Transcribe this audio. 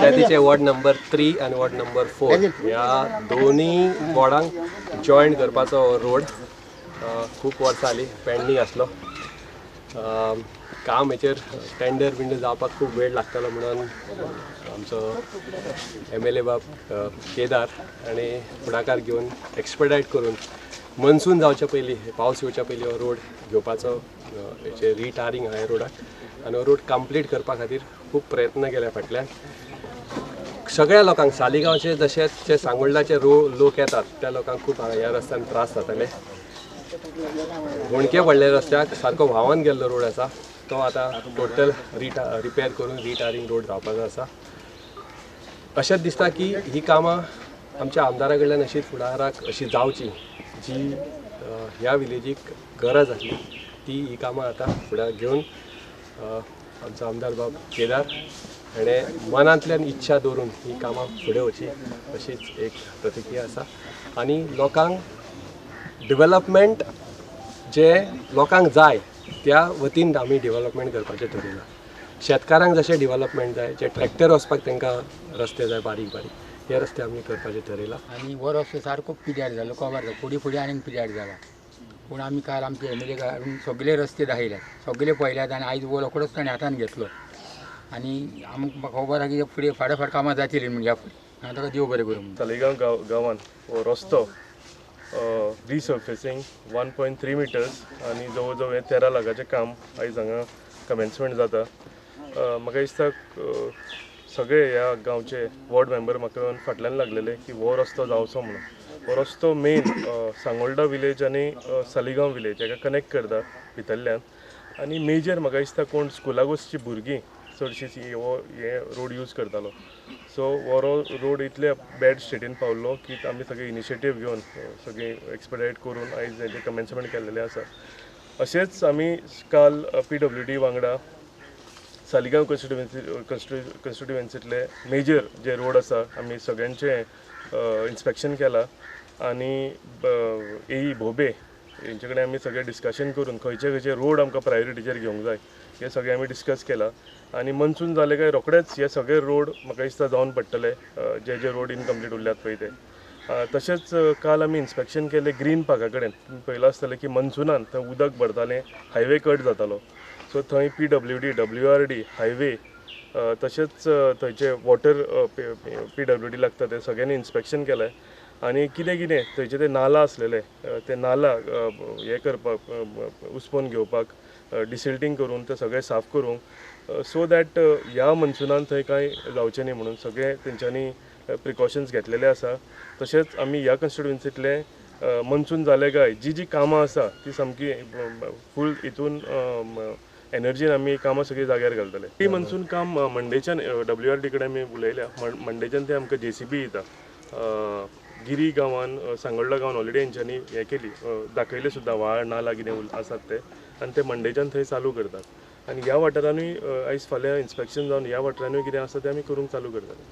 पंचायतीचे ward number 3 आणि ward number 4 ह्या दोन्ही वॉर्डांक जॉईन करपाचो रोड खूप वर्सां जाली पेंडींग आसलो. काम हेचेर टेंडर बिंडर जावपाक खूब वेळ लागतलो म्हणून आमचो MLA बाब केदार आणि फुडाकार घेवन एक्सपेडायट करून मनसून जावच्या पयलीं पावस येवच्या पयलीं हो रोड घेवपाचो हेचे रिटारिंग आहा रोडाक आनी हो रोड कंप्लीट करपा खातीर खूब प्रयत्न केल्या फाटल्यान. सगळ्या लोकांक सालिगांवचे जशे जे सांगोळडाचे लोक येतात त्या लोकांक खूब ह्या रस्त्यान त्रास जातले. होणके व्हडले रस्त्याक सारको व्हांवन गेल्लो रोड आसा तो आतां टोटल रिपेर करून रिटारिंग रोड जावपाचो आसा. अशेंच दिसता की ही कामां आमच्या आमदारा कडल्यान अशी फुडाराक अशी जावची जी ह्या विलेजीक गरज आसली ती ही कामां आतां फुडार घेवन आमचो आमदार बाब केदार हाणें मनांतल्यान इच्छा दवरून ही कामां फुडें वची अशीच एक प्रतिक्रिया आसा. आनी लोकांक डेव्हलपमेंट जे लोकांक जाय त्या वतीन आमी डेव्हलपमेंट करपाचें ठरयलां. शेतकारांक जशें डेव्हलपमेंट जाय जे ट्रॅक्टर वचपाक तांकां रस्ते जाय बारीक बारीक हे रस्ते आमी करपाचें ठरयलां. आनी हो रस्तो सारको पिड्यार जालो कवर जालो फुडें फुडें आनीक पिड्यार जाला. पूण आमी काल आमचे MLA काडून सगळे रस्ते दाखयल्यात सगळे पळयल्यात आनी आयज वो रोखडोच ताणें हातान घेतलो आनी आमकां खबर आहा की फुडें फाटाफाट कामां जातलीं म्हणजे ह्या फुडें ताका देव बरें करूं. सालिगांव गांवांत हो रस्तो रिसर्फेसिंग 1.3 मिटर्स आनी जवळ जवळ 13 लाखाचें काम आयज हांगा कमेन्समेंट जाता. म्हाका दिसता सगळे ह्या गांवचे वॉर्ड मेंबर म्हाका फाटल्यान लागलेले की हो रस्तो जावचो म्हणून. हो रस्तो मेन सांगोळडा विलेज आनी सालिगांव विलेज हाका कनेक्ट करता भितरल्यान आनी मेजर म्हाका दिसता कोण स्कुलाक वचचीं भुरगीं चडशीं हो हे रोड यूज करतालो. सो हो रोड इतले बॅड स्टेटीन पावल्लो की आमी सगळे इनिशिएटीव घेवन सगळी एक्सपेडायट करून आयज हेजें कमेन्समेंट केल्लेलें आसा. अशेंच आमी काल PWD वांगडा सालिगांव कन्स्टिट्युएन्सींतले मेजर जे रोड आसा आमी सगळ्यांचे इन्स्पेक्शन केलां आनी AE भोबे हेंचे कडेन आमी सगळें डिस्कशन करून खंयचे खंयचे रोड आमकां प्रायोरिटीचेर घेवंक जाय हे सगळें आमी डिस्कस केलां. आनी मनसून जाले काय रोखडेच हे सगळे रोड म्हाका दिसता जावन पडटले जे जे रोड इनकम्प्लीट उरल्यात पळय ते. तशेंच काल आमी इन्स्पेक्शन केलें ग्रीन पार्का कडेन. तुमी पळयलां आसतलें की मनसुनान थंय उदक भरतालें हायवे कट जातालो. सो थंय PWD WRD हायवे तशेंच थंयचे वॉटर PWD लागता ते सगळ्यांनी इन्स्पेक्शन केलें आनी कितें कितें थंयचे ते नाला आसलेले ते नाला हे करपाक उसपोन घेवपाक डिसिल्टींग करून ते सगळे साफ करूंक सो दॅट ह्या मनसुनान थंय कांय जावचें न्ही म्हणून सगळे तेंच्यांनी प्रिकॉशन्स घेतलेले आसा. तशेंच आमी ह्या कन्स्टिट्युएन्सींतले मनसून जाले काय जी जी कामां आसा ती सामकी फूल हितून एनर्जीन आमी कामां सगळीं जाग्यार घालतले. ही मनसून काम मंडेच्यान WRD कडेन आमी उलयल्या. मंडेच्यान ते आमकां JCB येता. गिरी गांवान सांगोळडा गांवान ऑलरेडी हेंच्यांनी हें केली दाखयलें सुद्दां व्हाळ नाला कितें आसात ते आनी ते मंडेच्यान थंय चालू करतात. आनी ह्या वाठारांनूय आयज फाल्यां इन्स्पेक्शन जावन ह्या वाठारांनूय कितें आसा तें आमी करूंक चालू करतले.